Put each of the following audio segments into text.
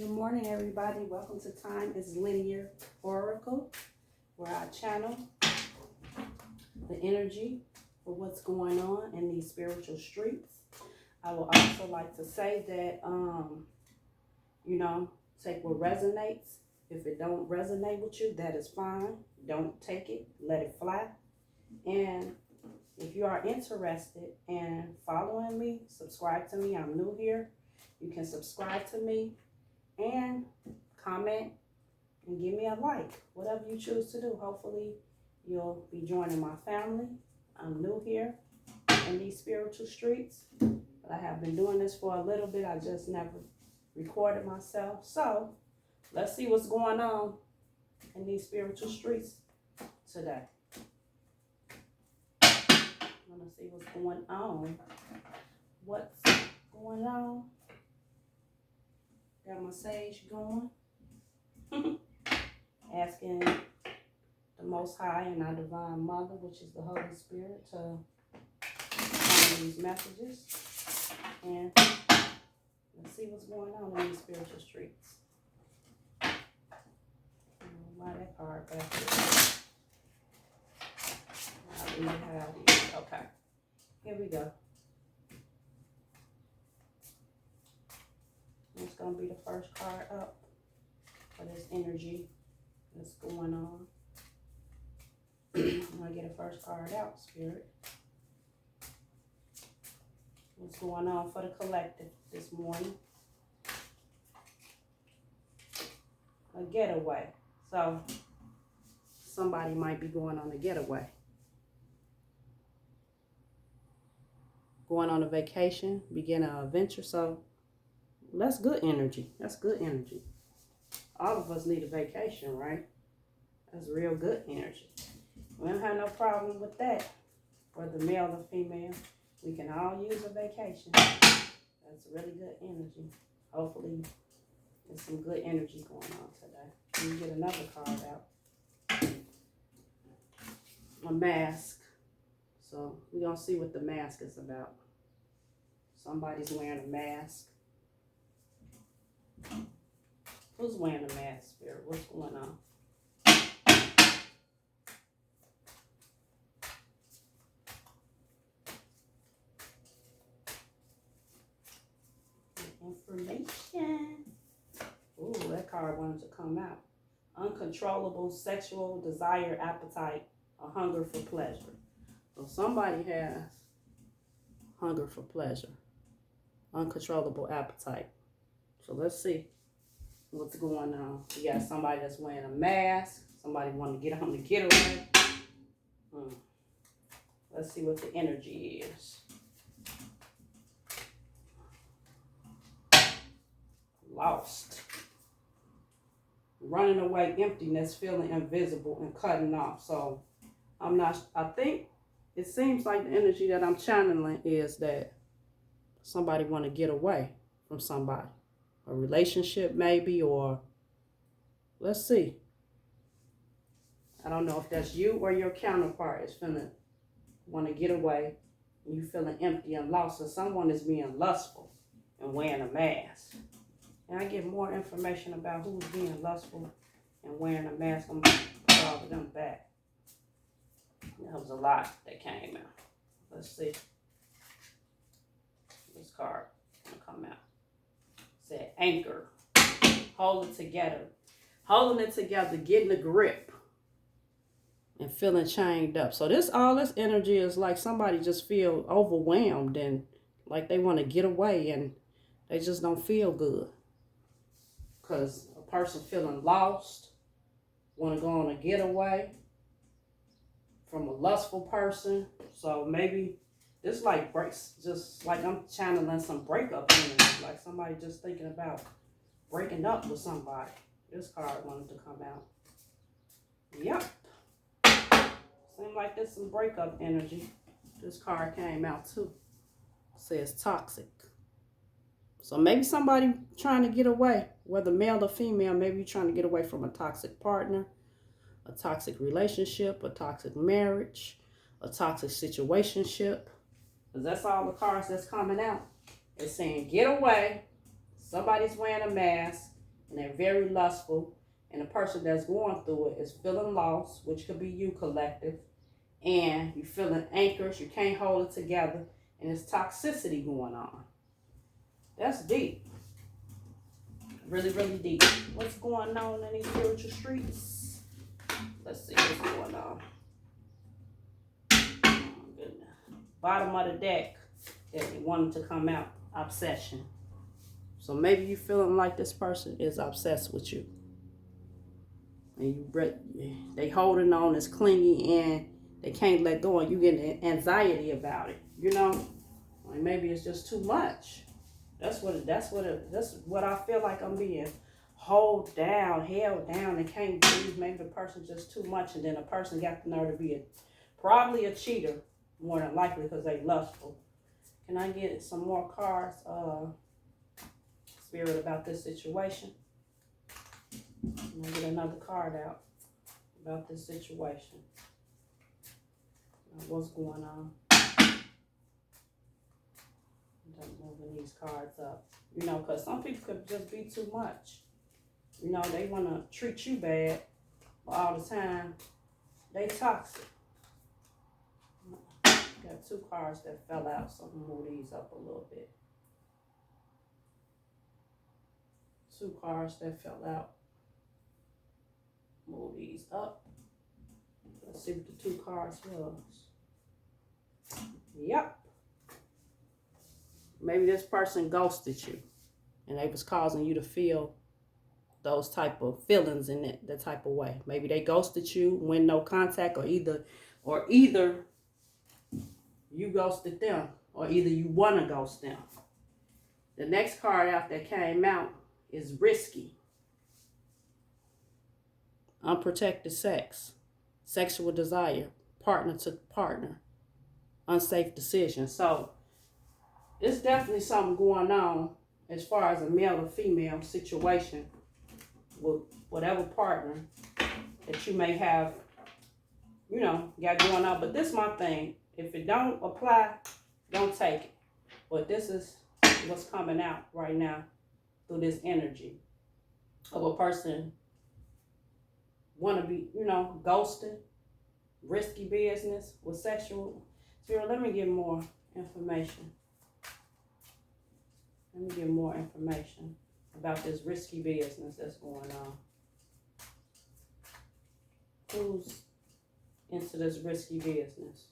Good morning, everybody. Welcome to Time is Linear Oracle, where I channel the energy for what's going on in these spiritual streets. I will also like to say that, take what resonates. If it don't resonate with you, that is fine. Don't take it. Let it fly. And if you are interested in following me, subscribe to me. I'm new here. You can subscribe to me and comment and give me a like, whatever you choose to do. Hopefully you'll be joining my family. I'm new here in these spiritual streets, but I have been doing this for a little bit. I just never recorded myself. So let's see what's going on in these spiritual streets today. I'm gonna see what's going on. What's going on? Got my sage going. Asking the Most High and our Divine Mother, which is the Holy Spirit, to find these messages. And let's see what's going on in these spiritual streets. Why that card back here? I'll leave it how it is. Okay. Here we go. It's going to be the first card up for this energy that's going on. I'm going to get a first card out, Spirit. What's going on for the collective this morning? A getaway. So somebody might be going on a getaway. Going on a vacation, beginning an adventure. So that's good energy. That's good energy. All of us need a vacation, right? That's real good energy. We don't have no problem with that. Whether male or female, we can all use a vacation. That's really good energy. Hopefully, there's some good energy going on today. Let me get another card out. A mask. So we're going to see what the mask is about. Somebody's wearing a mask. Who's wearing a mask, Spirit? What's going on? Information. Ooh, that card wanted to come out. Uncontrollable sexual desire, appetite, a hunger for pleasure. So somebody has hunger for pleasure. Uncontrollable appetite. So let's see what's going on. You got somebody that's wearing a mask. Somebody want to get on the getaway. Let's see what the energy is. Lost. Running away, emptiness, feeling invisible, and cutting off. So I think it seems like the energy that I'm channeling is that somebody want to get away from somebody. A relationship maybe, or let's see. I don't know if that's you or your counterpart is want to get away, and you feeling empty and lost, or someone is being lustful and wearing a mask. And I get more information about who's being lustful and wearing a mask. I'm going to put all of them back. That was a lot that came out. Let's see. This card going to come out. Said anchor. Hold it together. Holding it together, getting a grip, and feeling chained up. So all this energy is like somebody just feel overwhelmed and like they want to get away and they just don't feel good. Because a person feeling lost, want to go on a getaway from a lustful person. So maybe this like breaks, just like I'm channeling some breakup energy, like somebody just thinking about breaking up with somebody. This card wanted to come out. Yep. Seems like there's some breakup energy. This card came out too. It says toxic. So maybe somebody trying to get away, whether male or female, maybe you're trying to get away from a toxic partner, a toxic relationship, a toxic marriage, a toxic situationship. Because that's all the cards that's coming out. It's saying get away. Somebody's wearing a mask. and they're very lustful. And the person that's going through it is feeling lost, which could be you, collective. And you're feeling anxious, you can't hold it together, and there's toxicity going on. That's deep. Really, really deep. What's going on in these spiritual streets? Let's see what's going on. Oh, goodness. Bottom of the deck, that they wanted to come out, obsession. So maybe you feeling like this person is obsessed with you. And they holding on, it's clingy, and they can't let go, and you get anxiety about it. You know, like maybe it's just too much. That's what I feel like I'm being held down, and can't breathe. Maybe the person's just too much, and then a person got the nerve to be probably a cheater, more than likely, because they lustful. Can I get some more cards, Spirit, about this situation? I'm gonna get another card out about this situation. What's going on? I'm moving these cards up. You know, because some people could just be too much. You know, they want to treat you bad, but all the time, they toxic. Got two cards that fell out, so I'm going to move these up a little bit. Two cards that fell out. Move these up. Let's see what the two cards was. Yep. Maybe this person ghosted you, and they was causing you to feel those type of feelings in that type of way. Maybe they ghosted you, went no contact, or either you ghosted them, or either you want to ghost them. The next card out that came out is risky. Unprotected sex, sexual desire, partner to partner, unsafe decision. So it's definitely something going on as far as a male or female situation with whatever partner that you may have, you know, got going on. But this is my thing. If it don't apply, don't take it. But this is what's coming out right now through this energy of a person want to be, you know, ghosting, risky business with sexual. Spirit, let me get more information. Let me get more information about this risky business that's going on. Who's into this risky business?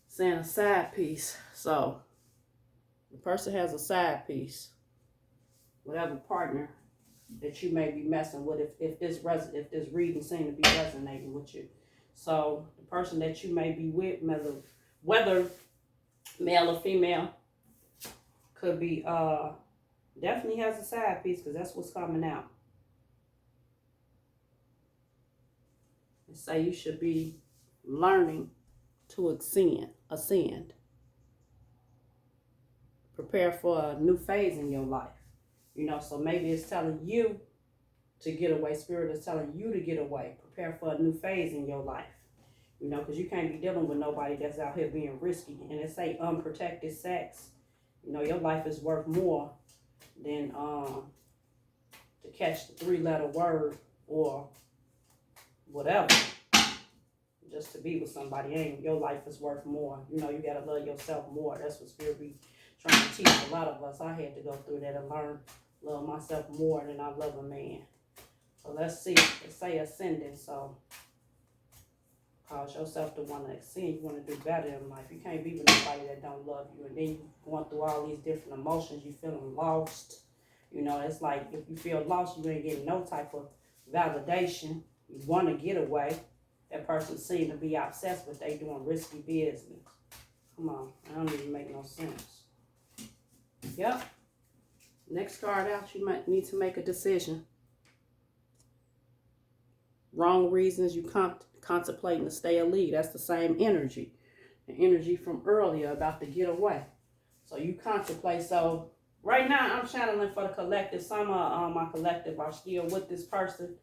Saying a side piece. So the person has a side piece. Whatever partner that you may be messing with, if this reading seems to be resonating with you. So the person that you may be with, whether male or female, could be definitely has a side piece, because that's what's coming out. They say you should be learning to ascend. Prepare for a new phase in your life. You know, so maybe it's telling you to get away. Spirit is telling you to get away. Prepare for a new phase in your life. You know, because you can't be dealing with nobody that's out here being risky. And it say unprotected sex. You know, your life is worth more than to catch the 3-letter word or whatever. Just to be with somebody, your life is worth more. You know, you got to love yourself more. That's what Spirit be trying to teach a lot of us. I had to go through that and learn love myself more than I love a man. So let's see. Let's say ascending. So cause yourself to want to ascend. You want to do better in life. You can't be with nobody that don't love you. And then you going through all these different emotions. You feeling lost. You know, it's like if you feel lost, you ain't getting no type of validation. You want to get away. That person seems to be obsessed with they doing risky business. Come on. That don't even make no sense. Yep. Next card out, you might need to make a decision. Wrong reasons, you contemplating to stay or leave. That's the same energy. The energy from earlier about to get away. So you contemplate. So right now I'm channeling for the collective. Some of my collective are still with this person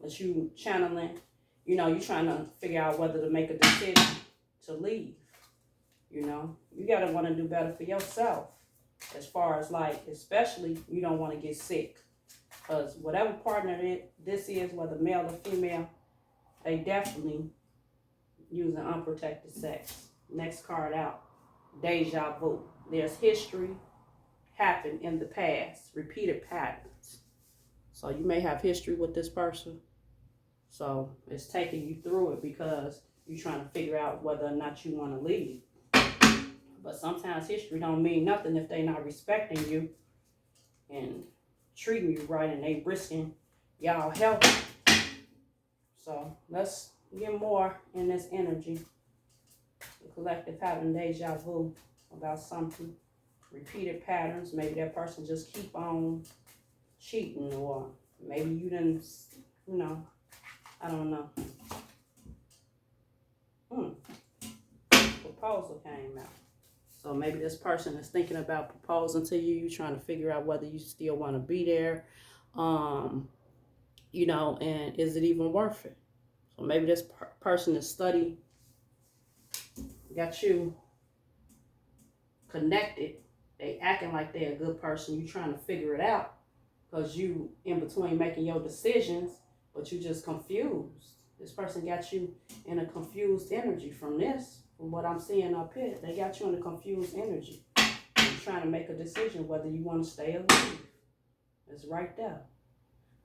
that you channeling. You know, you're trying to figure out whether to make a decision to leave. You know, you got to want to do better for yourself. As far as like, especially, you don't want to get sick. Because whatever partner this is, whether male or female, they definitely using unprotected sex. Next card out, deja vu. There's history happened in the past, repeated patterns. So you may have history with this person. So it's taking you through it because you're trying to figure out whether or not you want to leave. But sometimes history don't mean nothing if they not respecting you and treating you right and they risking y'all health. So let's get more in this energy. The collective having deja vu about something. Repeated patterns. Maybe that person just keep on cheating, or maybe you didn't, you know, I don't know. Proposal came out. So maybe this person is thinking about proposing to you. You're trying to figure out whether you still want to be there. You know, and is it even worth it? So maybe this person is studying, got you connected. They acting like they're a good person. You trying to figure it out because you in between making your decisions, but you just confused. This person got you in a confused energy from this, from what I'm seeing up here. They got you in a confused energy. You're trying to make a decision whether you want to stay or leave. It's right there.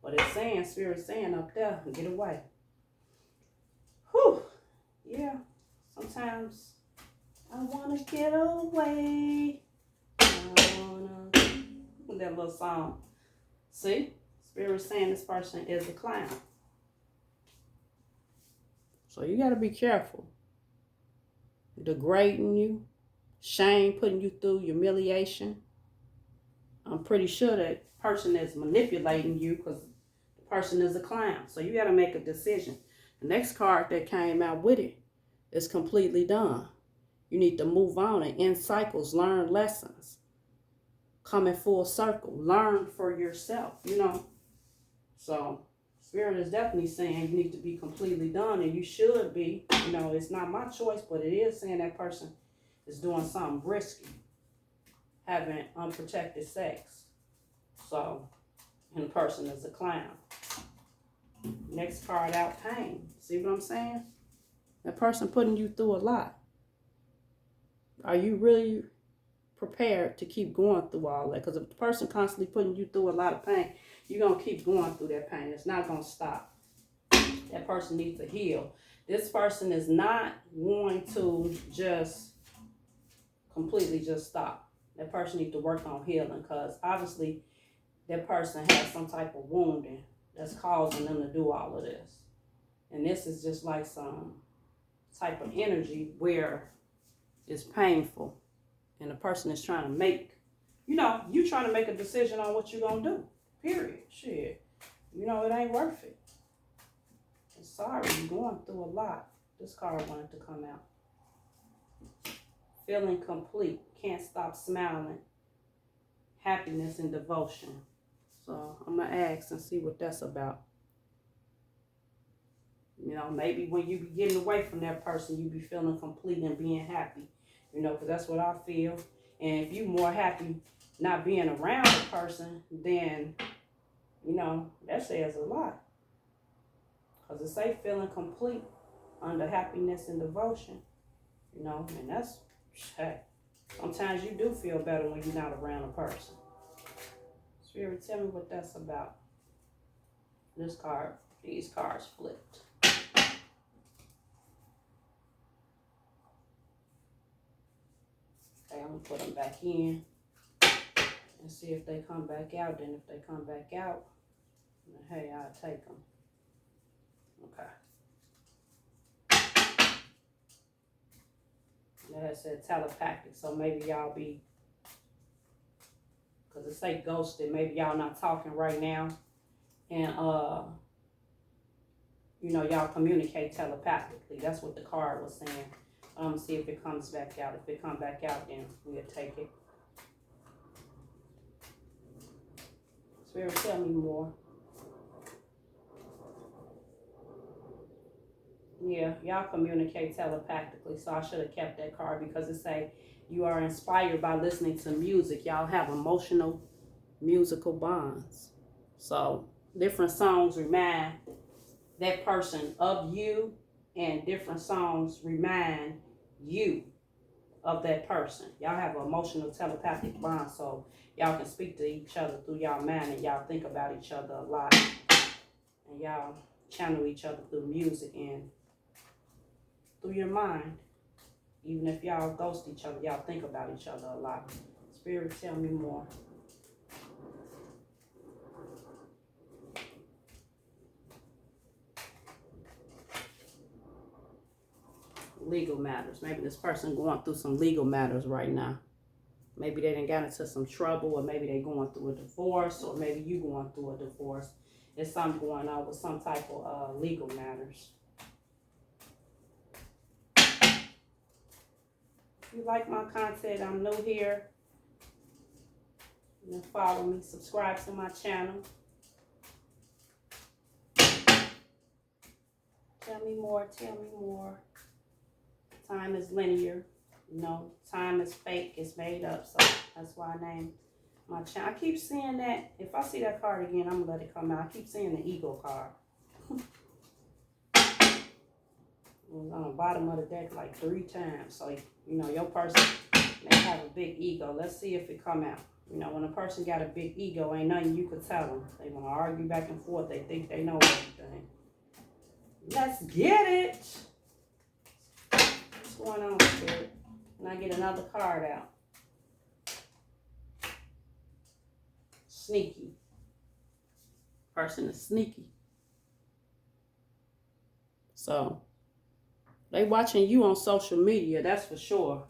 But it's saying, Spirit's saying up there, get away. Whew. Yeah. Sometimes I want to get away. That little song. See? Spirit's saying this person is a clown. So you got to be careful. Degrading you, shame, putting you through humiliation. I'm pretty sure that person is manipulating you because the person is a clown. So you got to make a decision. The next card that came out with it is completely done. You need to move on and end cycles, learn lessons. Come in full circle. Learn for yourself, you know. So Spirit is definitely saying you need to be completely done, and you should be. You know, it's not my choice, but it is saying that person is doing something risky, having unprotected sex. So, and the person is a clown. Next card out, pain. See what I'm saying? That person putting you through a lot. Are you really prepared to keep going through all that? Because if the person constantly putting you through a lot of pain, you're going to keep going through that pain. It's not going to stop. That person needs to heal. This person is not going to just completely just stop. That person needs to work on healing because obviously that person has some type of wounding that's causing them to do all of this. And this is just like some type of energy where it's painful. And the person is trying to make, you know, you trying to make a decision on what you're going to do. Period. Shit. You know, it ain't worth it. I'm sorry, you're going through a lot. This card wanted to come out. Feeling complete. Can't stop smiling. Happiness and devotion. So I'm going to ask and see what that's about. You know, maybe when you be getting away from that person, you be feeling complete and being happy. You know, because that's what I feel. And if you're more happy not being around the person, then, you know, that says a lot. Because it say feeling complete under happiness and devotion. You know, and that's, hey, sometimes you do feel better when you're not around a person. Spirit, tell me what that's about. This card, these cards flipped. Okay, I'm going to put them back in and see if they come back out. Then if they come back out, hey, I'll take them. Okay. That said telepathic, so maybe y'all be, because it say ghosted, maybe y'all not talking right now. And, you know, y'all communicate telepathically. That's what the card was saying. I'm going to see if it comes back out. If it comes back out, then we'll take it. Spirit, tell me more. Yeah, y'all communicate telepathically, so I should have kept that card because it say you are inspired by listening to music. Y'all have emotional musical bonds. So different songs remind that person of you, and different songs remind you of that person. Y'all have an emotional telepathic bond, so y'all can speak to each other through y'all mind, and y'all think about each other a lot, and y'all channel each other through music and through your mind. Even if y'all ghost each other, y'all think about each other a lot. Spirit, tell me more. Legal matters. Maybe this person going through some legal matters right now. Maybe they done got into some trouble, or maybe they going through a divorce, or maybe you going through a divorce. There's something going on with some type of legal matters. If you like my content, I'm new here. You can follow me, subscribe to my channel. Tell me more, tell me more. Time is linear. You know, time is fake, it's made up. So that's why I named my channel. I keep seeing that. If I see that card again, I'm going to let it come out. I keep seeing the ego card. It was on the bottom of the deck like 3 times. So, you know, your person may have a big ego. Let's see if it come out. You know, when a person got a big ego, ain't nothing you could tell them. They want to argue back and forth. They think they know everything. Let's get it. What's going on, Spirit? And I get another card out. Sneaky. Person is sneaky. So, they watching you on social media, that's for sure.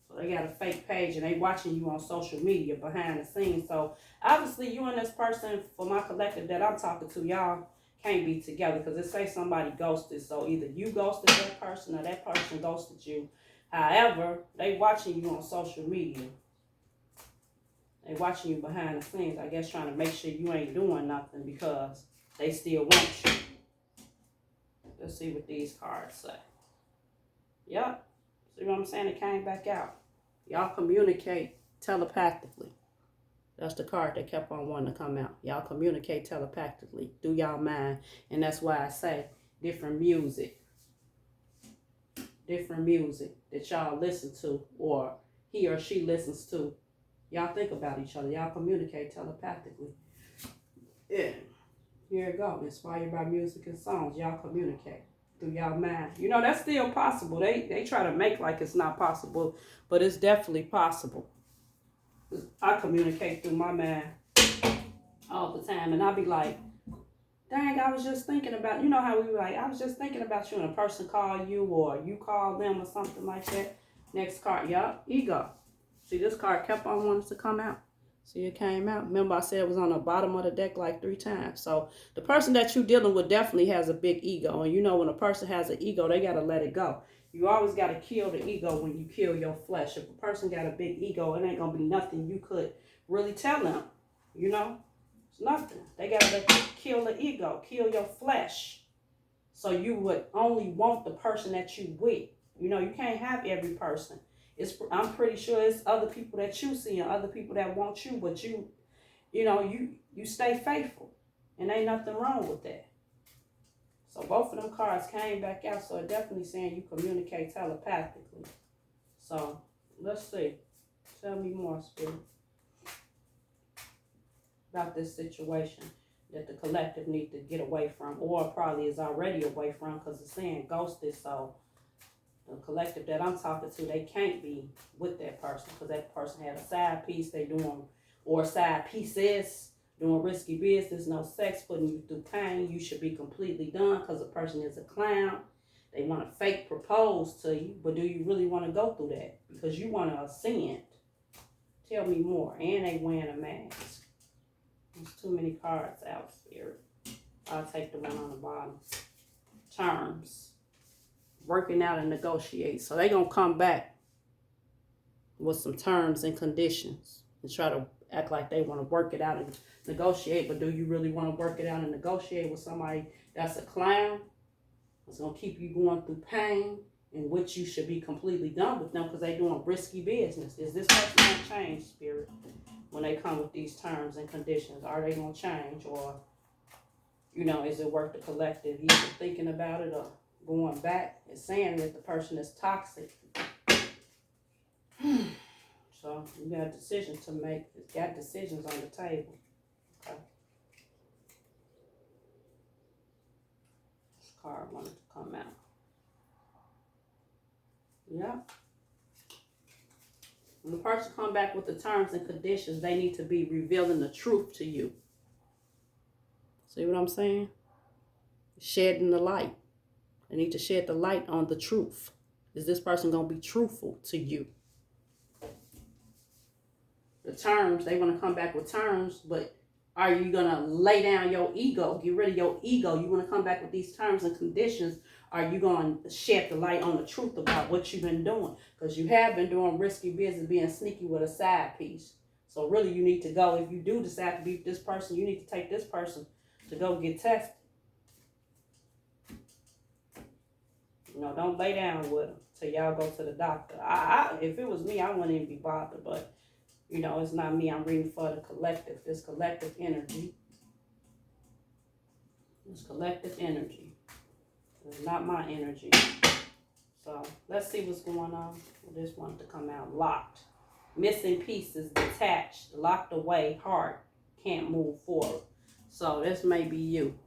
So they got a fake page and they watching you on social media behind the scenes. So obviously you and this person, for my collective that I'm talking to, y'all can't be together because it say somebody ghosted. So either you ghosted that person or that person ghosted you. However, they watching you on social media. They watching you behind the scenes, I guess trying to make sure you ain't doing nothing because they still want you. Let's see what these cards say. Yep. See what I'm saying? It came back out. Y'all communicate telepathically. That's the card that kept on wanting to come out. Y'all communicate telepathically through y'all mind. And that's why I say different music. Different music that y'all listen to or he or she listens to. Y'all think about each other. Y'all communicate telepathically. Yeah. Here it go. Inspired by music and songs. Y'all communicate through y'all mind. You know, that's still possible. They try to make like it's not possible, but it's definitely possible. I communicate through my mind all the time, and I be like, dang, I was just thinking about, you know how we were like, I was just thinking about you, and a person call you or you call them or something like that. Next card, yup, ego. See, this card kept on wanting to come out. See, it came out. Remember, I said it was on the bottom of the deck like 3 times. So the person that you're dealing with definitely has a big ego. And you know, when a person has an ego, they got to let it go. You always got to kill the ego when you kill your flesh. If a person got a big ego, it ain't going to be nothing you could really tell them. You know, it's nothing. They got to kill the ego, kill your flesh. So you would only want the person that you with. You know, you can't have every person. I'm pretty sure it's other people that you see and other people that want you, but you know, you stay faithful. And ain't nothing wrong with that. So both of them cards came back out, so it definitely saying you communicate telepathically. So let's see. Tell me more, Spirit, about this situation that the collective need to get away from, or probably is already away from, because it's saying ghosted. So the collective that I'm talking to, they can't be with that person because that person had a side piece they doing, or side pieces doing risky business, no sex, putting you through pain. You should be completely done because the person is a clown. They want to fake propose to you, but do you really want to go through that? Because you want to ascend. Tell me more. And they wearing a mask. There's too many cards out, Spirit. I'll take the one on the bottom. Terms. Working out and negotiate. So they're going to come back with some terms and conditions and try to act like they want to work it out and negotiate. But do you really want to work it out and negotiate with somebody that's a clown? It's going to keep you going through pain, in which you should be completely done with them because they're doing risky business. Is this person going to change, Spirit, when they come with these terms and conditions? Are they going to change? Or, you know, is it worth the collective either thinking about it or going back? It's saying that the person is toxic. So you got decisions to make. It's got decisions on the table. Okay. This card wanted to come out. Yeah. When the person come back with the terms and conditions, they need to be revealing the truth to you. See what I'm saying? Shedding the light. They need to shed the light on the truth. Is this person going to be truthful to you? The terms, they want to come back with terms, but are you going to lay down your ego, get rid of your ego? You want to come back with these terms and conditions. Are you going to shed the light on the truth about what you've been doing? Because you have been doing risky business, being sneaky with a side piece. So really you need to go, if you do decide to be with this person, you need to take this person to go get tested. You know, don't lay down with them till y'all go to the doctor. If it was me, I wouldn't even be bothered, but you know, it's not me. I'm reading for the collective. This collective energy. This collective energy. It's not my energy. So let's see what's going on. Well, this wanted to come out. Locked. Missing pieces. Detached. Locked away. Heart. Can't move forward. So this may be you.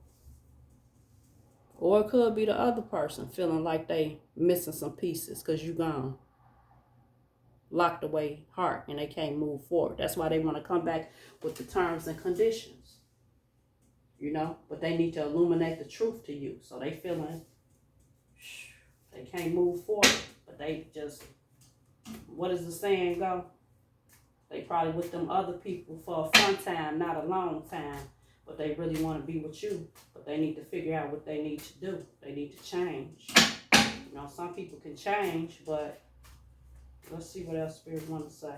Or it could be the other person feeling like they missing some pieces because you gone. Locked away heart and they can't move forward. That's why they want to come back with the terms and conditions. You know, but they need to illuminate the truth to you. So they feeling they can't move forward, but they just, what does the saying go? They probably with them other people for a fun time, not a long time, but they really want to be with you. But they need to figure out what they need to do. They need to change. You know, some people can change, but let's see what else Spirit want to say.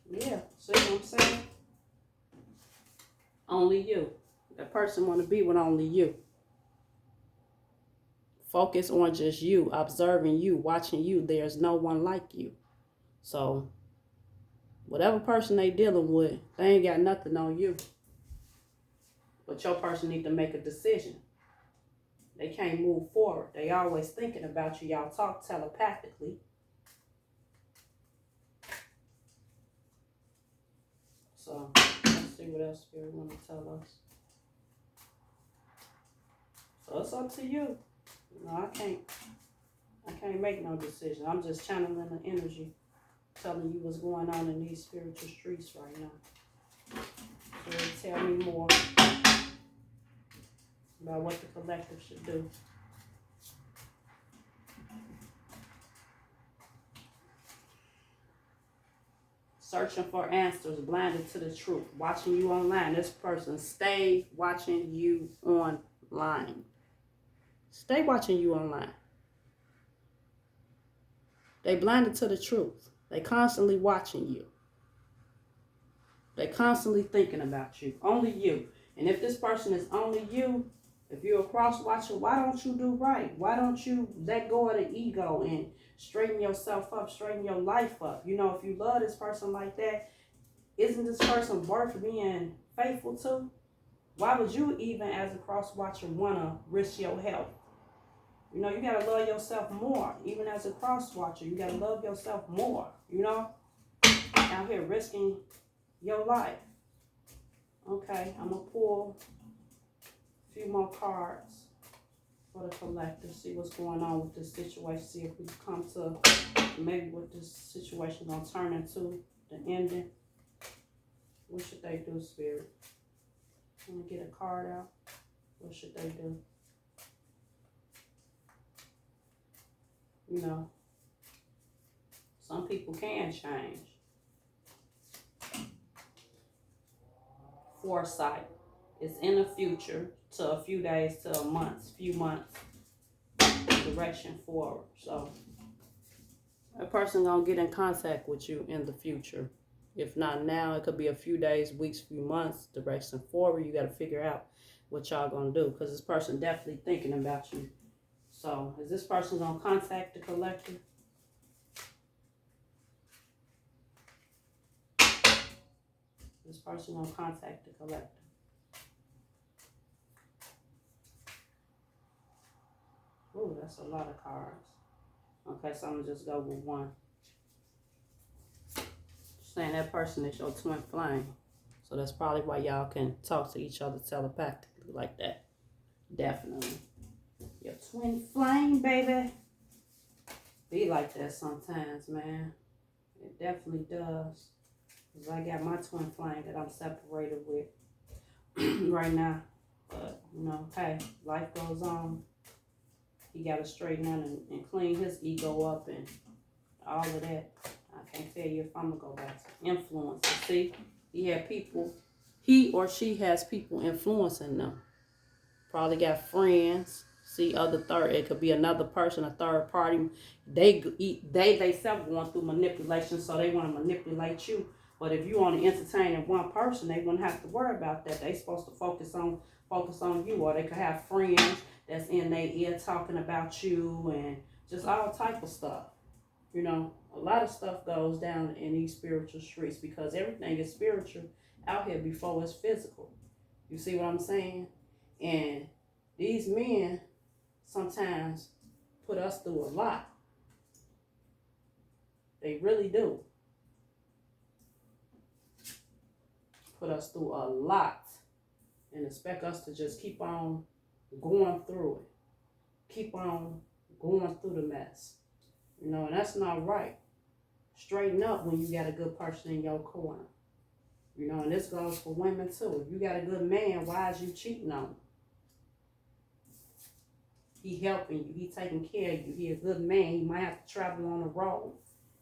Yeah, see what I'm saying? Only you. That person want to be with only you. Focus on just you, observing you, watching you. There's no one like you. So, whatever person they dealing with, they ain't got nothing on you. But your person need to make a decision. They can't move forward. They always thinking about you. Y'all talk telepathically. So, let's see what else Spirit want to tell us. So, it's up to you. No, I can't make no decision. I'm just channeling the energy, telling you what's going on in these spiritual streets right now. So, tell me more about what the collective should do. Searching for answers, blinded to the truth, watching you online. This person, stay watching you online. Stay watching you online. They blinded to the truth. They constantly watching you. They constantly thinking about you. Only you. And if this person is only you, if you're a cross watcher, why don't you do right? Why don't you let go of the ego and straighten yourself up, straighten your life up? You know, if you love this person like that, isn't this person worth being faithful to? Why would you even as a cross watcher want to risk your health? You know, you got to love yourself more. Even as a cross watcher, you got to love yourself more. You know, out here risking your life. Okay, I'm going to pull a few more cards for the collective. See what's going on with this situation. See if we come to maybe what this situation going to turn into the ending. What should they do, Spirit? I'm going to get a card out. What should they do? You know, some people can change. Foresight. It's in the future to a few days to a month, few months. Direction forward. So, a person gonna get in contact with you in the future. If not now, it could be a few days, weeks, few months, direction forward. You got to figure out what y'all going to do, because this person definitely thinking about you. So is this person going to contact the collector? This person going to contact the collector. Ooh, that's a lot of cards. Okay, so I'm going to just go with one. Saying that person is your twin flame. So that's probably why y'all can talk to each other telepathically like that. Definitely. Your twin flame, baby. Be like that sometimes, man. It definitely does. Because I got my twin flame that I'm separated with right now. But, you know, hey, life goes on. He got to straighten out and clean his ego up and all of that. I can't tell you if I'm going to go back to influence. See, he or she has people influencing them. Probably got friends. See, it could be another person, a third party. They themselves going through manipulation, so they want to manipulate you. But if you only entertaining one person, they wouldn't have to worry about that. They supposed to focus on you, or they could have friends that's in their ear talking about you and just all type of stuff. You know, a lot of stuff goes down in these spiritual streets because everything is spiritual out here before it's physical. You see what I'm saying? And these men sometimes put us through a lot. They really do. Put us through a lot and expect us to just keep on going through it. Keep on going through the mess. You know, and that's not right. Straighten up when you got a good person in your corner. You know, and this goes for women too. If you got a good man, why is you cheating on him? He helping you. He taking care of you. He a good man. He might have to travel on the road.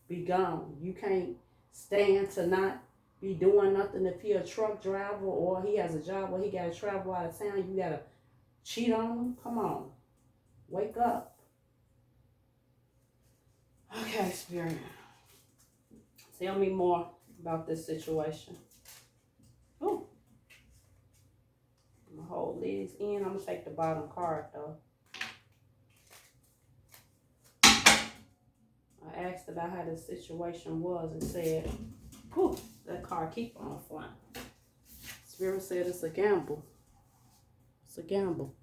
Be gone. You can't stand to not be doing nothing if he a truck driver or he has a job where he got to travel out of town. You got to cheat on him? Come on. Wake up. Okay, Spirit. Tell me more about this situation. Ooh. I'm going to hold these in. I'm going to take the bottom card, though. I asked about how the situation was and said, whew, that card keep on flying. Spirit said it's a gamble. It's a gamble.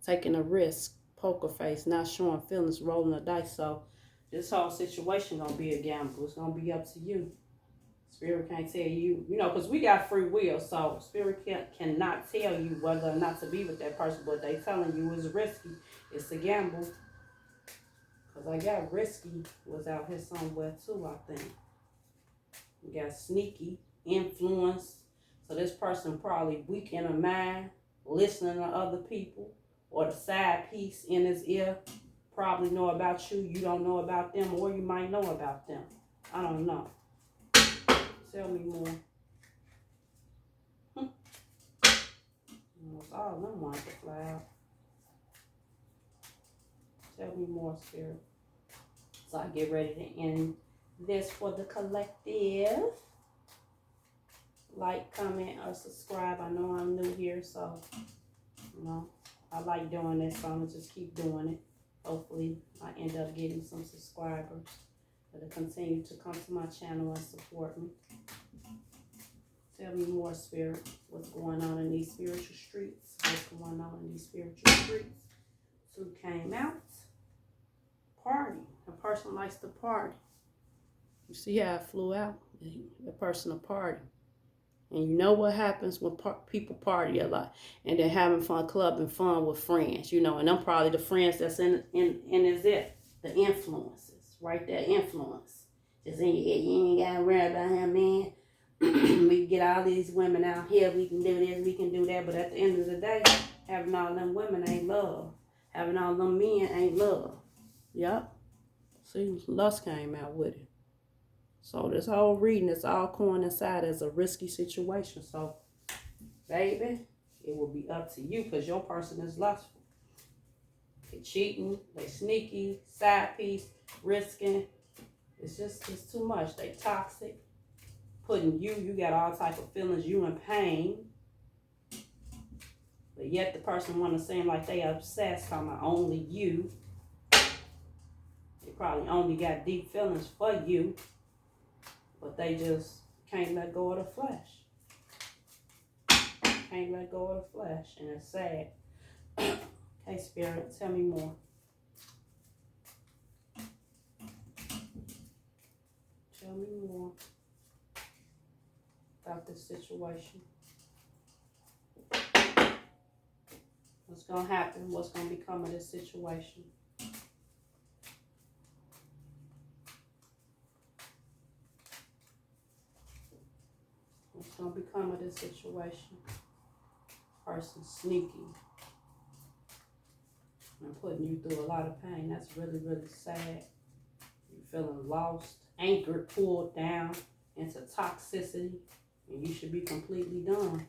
Taking a risk. Poker face. Not showing feelings. Rolling the dice. So this whole situation going to be a gamble. It's going to be up to you. Spirit can't tell you, you know, because we got free will. So Spirit cannot tell you whether or not to be with that person. But they telling you it's risky. It's a gamble. Because I got risky was out here somewhere too, I think. We got sneaky, influence. So this person probably weak in her mind, listening to other people, or the side piece in his ear probably know about you. You don't know about them, or you might know about them. I don't know. Tell me more. Almost all of them want to fly out. Tell me more, Spirit. So I get ready to end this for the collective. Like, comment, or subscribe. I know I'm new here, so, you know, I like doing this, so I'm going to just keep doing it. Hopefully, I end up getting some subscribers that'll continue to come to my channel and support me. Tell me more, Spirit. What's going on in these spiritual streets? What's going on in these spiritual streets? Two came out. Party. A person likes to party. You see how it flew out? A person a party. And you know what happens when people party a lot and they're having fun, clubbing fun with friends, you know, and I'm probably the friends that's in his ear, the influences, right there, influence. Just in your ear, you ain't got to worry about him, man. We can get all these women out here, we can do this, we can do that, but at the end of the day, having all them women ain't love. Having all them men ain't love. Yep. See, lust came out with it. So this whole reading is all coincide as a risky situation. So, baby, it will be up to you because your person is lustful. They cheating, they sneaky, side piece, risking. It's too much. They toxic, putting you got all type of feelings, you in pain. But yet the person want to seem like they obsessed, talking about only you. They probably only got deep feelings for you, but they just can't let go of the flesh. Can't let go of the flesh, and it's sad. Okay, Spirit, tell me more. Tell me more about this situation. What's going to happen? What's going to become of this situation? What's going to become of this situation? Person sneaky and putting you through a lot of pain. That's really, really sad. You're feeling lost, anchored, pulled down into toxicity, and you should be completely done.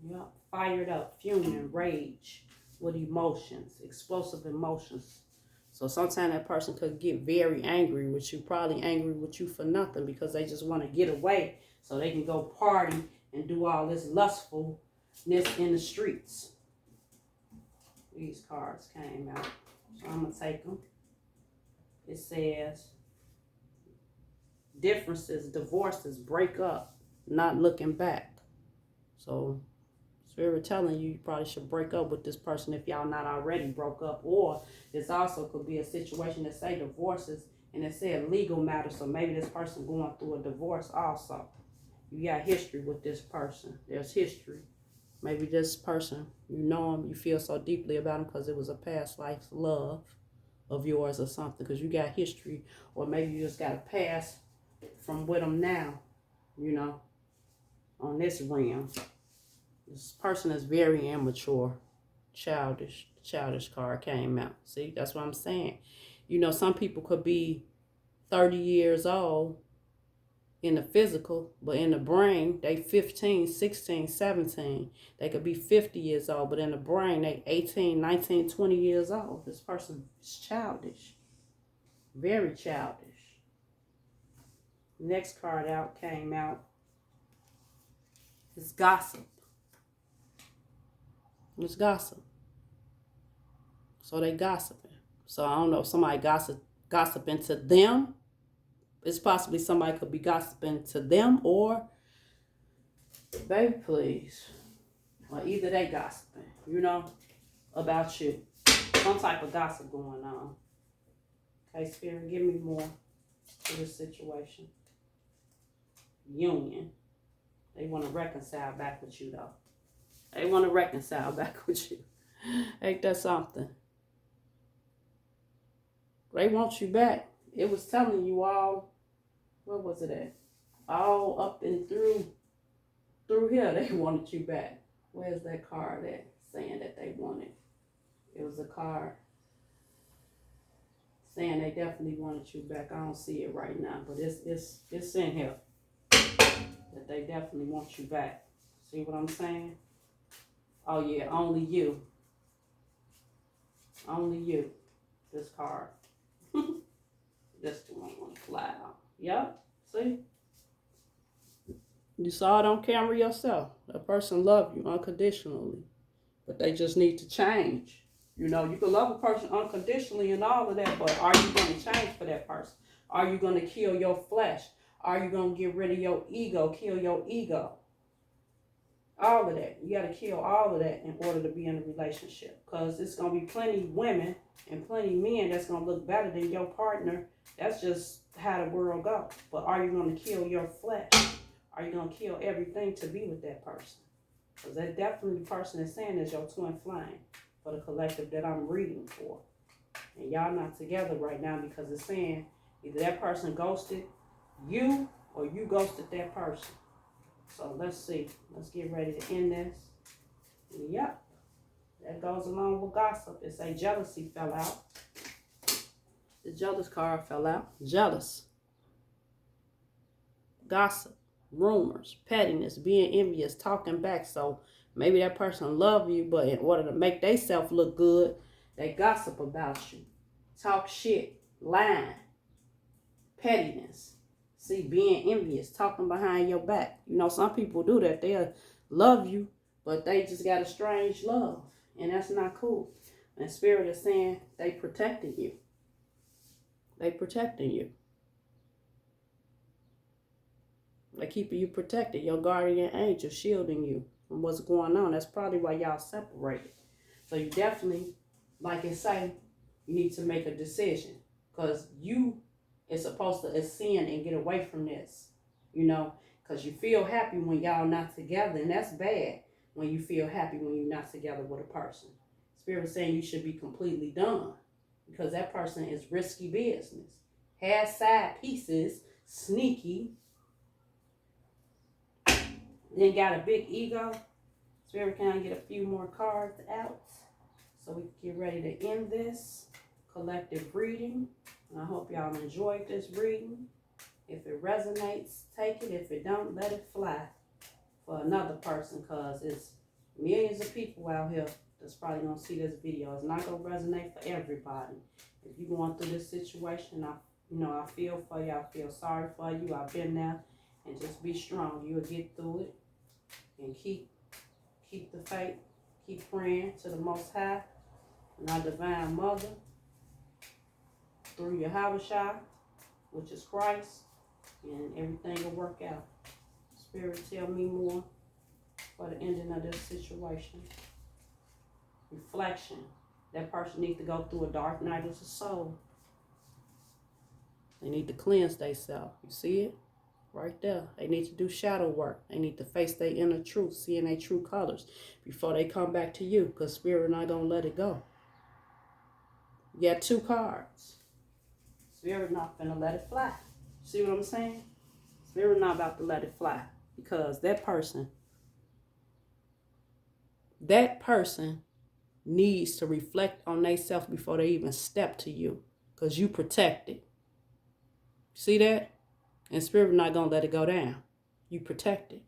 Yep. Fired up, fuming, rage with emotions, explosive emotions. So sometimes that person could get very angry with you, probably angry with you for nothing because they just want to get away so they can go party and do all this lustfulness in the streets. These cards came out, so I'm going to take them. It says, differences, divorces, break up, not looking back. So Spirit telling you, you probably should break up with this person if y'all not already broke up. Or this also could be a situation that say divorces and it said legal matters. So maybe this person going through a divorce also. You got history with this person. There's history. Maybe this person, you know him, you feel so deeply about him because it was a past life love of yours or something, because you got history. Or maybe you just got a past from with them now, you know, on this realm. This person is very immature, childish. Childish card came out. See, that's what I'm saying. You know, some people could be 30 years old in the physical, but in the brain, they 15, 16, 17. They could be 50 years old, but in the brain, they 18, 19, 20 years old. This person is childish. Very childish. Next card out came out. It's gossip. It's gossip. So they gossiping. So I don't know if somebody gossiping to them. It's possibly somebody could be gossiping to them, or, baby, please. Or either they gossiping, you know, about you. Some type of gossip going on. Okay, Spirit, give me more to this situation. Union. They want to reconcile back with you, though. They want to reconcile back with you. Ain't that something? They want you back. It was telling you all, where was it at? All up and through here, they wanted you back. Where's that card at saying that they wanted? It was a card saying they definitely wanted you back. I don't see it right now, but it's in here that they definitely want you back. See what I'm saying? Oh yeah, only you. Only you. This card. This one want to fly out. Yep. See? You saw it on camera yourself. That person loved you unconditionally. But they just need to change. You know, you can love a person unconditionally and all of that, but are you going to change for that person? Are you going to kill your flesh? Are you going to get rid of your ego, kill your ego? All of that. You got to kill all of that in order to be in a relationship. Because it's going to be plenty women and plenty men that's going to look better than your partner. That's just how the world goes. But are you going to kill your flesh? Are you going to kill everything to be with that person? Because that definitely the person is saying is your twin flame for the collective that I'm reading for. And y'all not together right now because it's saying either that person ghosted you or you ghosted that person. So let's see. Let's get ready to end this. Yep. That goes along with gossip. It's a jealousy fell out. The jealous card fell out. Jealous. Gossip. Rumors. Pettiness. Being envious. Talking back. So maybe that person love you, but in order to make themselves look good, they gossip about you. Talk shit. Lying. Pettiness. See, being envious, talking behind your back. You know, some people do that. They'll love you, but they just got a strange love. And that's not cool. And Spirit is saying they protecting you. They protecting you. They keeping you protected. Your guardian angel shielding you from what's going on. That's probably why y'all separated. So you definitely, like it say, you need to make a decision. Because you is supposed to ascend and get away from this. You know, because you feel happy when y'all not together. And that's bad when you feel happy when you're not together with a person. Spirit is saying you should be completely done. Because that person is risky business. Has side pieces, sneaky. Then got a big ego. Spirit, can I get a few more cards out so we can get ready to end this collective reading? And I hope y'all enjoyed this reading. If it resonates, take it. If it don't, let it fly for another person, because it's millions of people out here that's probably going to see this video. It's not going to resonate for everybody. If you're going through this situation, I feel for you. I feel sorry for you. I've been there. And just be strong. You'll get through it. And keep the faith. Keep praying to the Most High and our Divine Mother through Yahushua, which is Christ, and everything will work out. Spirit, tell me more for the ending of this situation. Reflection. That person needs to go through a dark night of the soul. They need to cleanse themselves. You see it? Right there. They need to do shadow work. They need to face their inner truth, seeing their true colors before they come back to you, because Spirit not going to let it go. You got 2 cards. Spirit not going to let it fly. See what I'm saying? Spirit not about to let it fly, because that person needs to reflect on themselves before they even step to you, because you protect it. See that? And Spirit not going to let it go down. You protect it.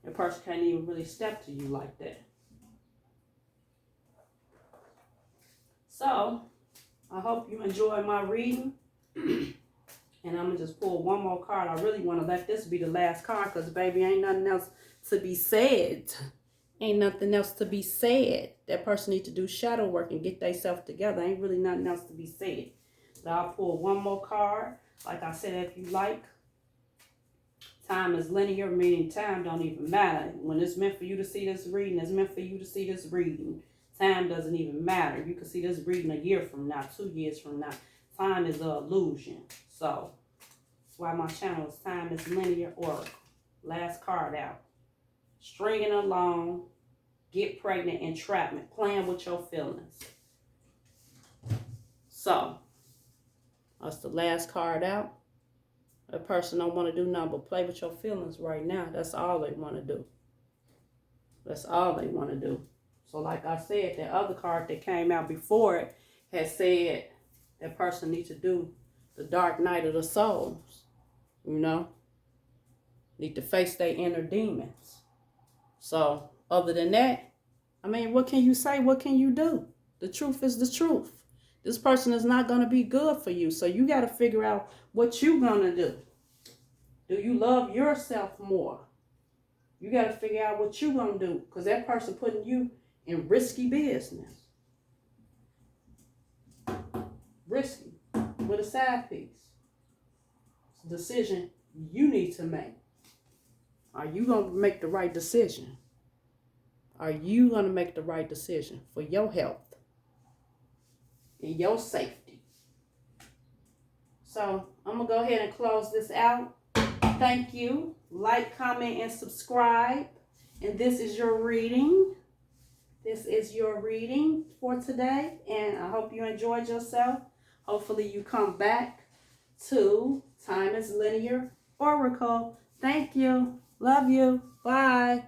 That person can't even really step to you like that. So, I hope you enjoyed my reading. And I'm going to just pull one more card. I really want to let this be the last card, because, baby, ain't nothing else to be said. Ain't nothing else to be said. That person needs to do shadow work and get themselves together. Ain't really nothing else to be said. So I'll pull one more card. Like I said, if you like, time is linear, meaning time don't even matter. When it's meant for you to see this reading, it's meant for you to see this reading. Time doesn't even matter. You can see this reading a year from now, 2 years from now. Time is an illusion. So that's why my channel is Time is Linear Oracle. Last card out. Stringing along, get pregnant, entrapment, playing with your feelings. So that's the last card out. A person don't want to do nothing but play with your feelings right now. That's all they want to do. That's all they want to do. So like I said, that other card that came out before it had said that person needs to do the dark night of the souls. You know? Need to face their inner demons. So other than that, I mean, what can you say? What can you do? The truth is the truth. This person is not going to be good for you. So you got to figure out what you're going to do. Do you love yourself more? You got to figure out what you're going to do. Because that person putting you in risky business. Risky. With a side piece. It's a decision you need to make. Are you going to make the right decision? Are you going to make the right decision for your health? And your safety. So I'm going to go ahead and close this out. Thank you. Like, comment, and subscribe. And this is your reading. This is your reading for today. And I hope you enjoyed yourself. Hopefully you come back to Time is Linear Oracle. Thank you. Love you. Bye.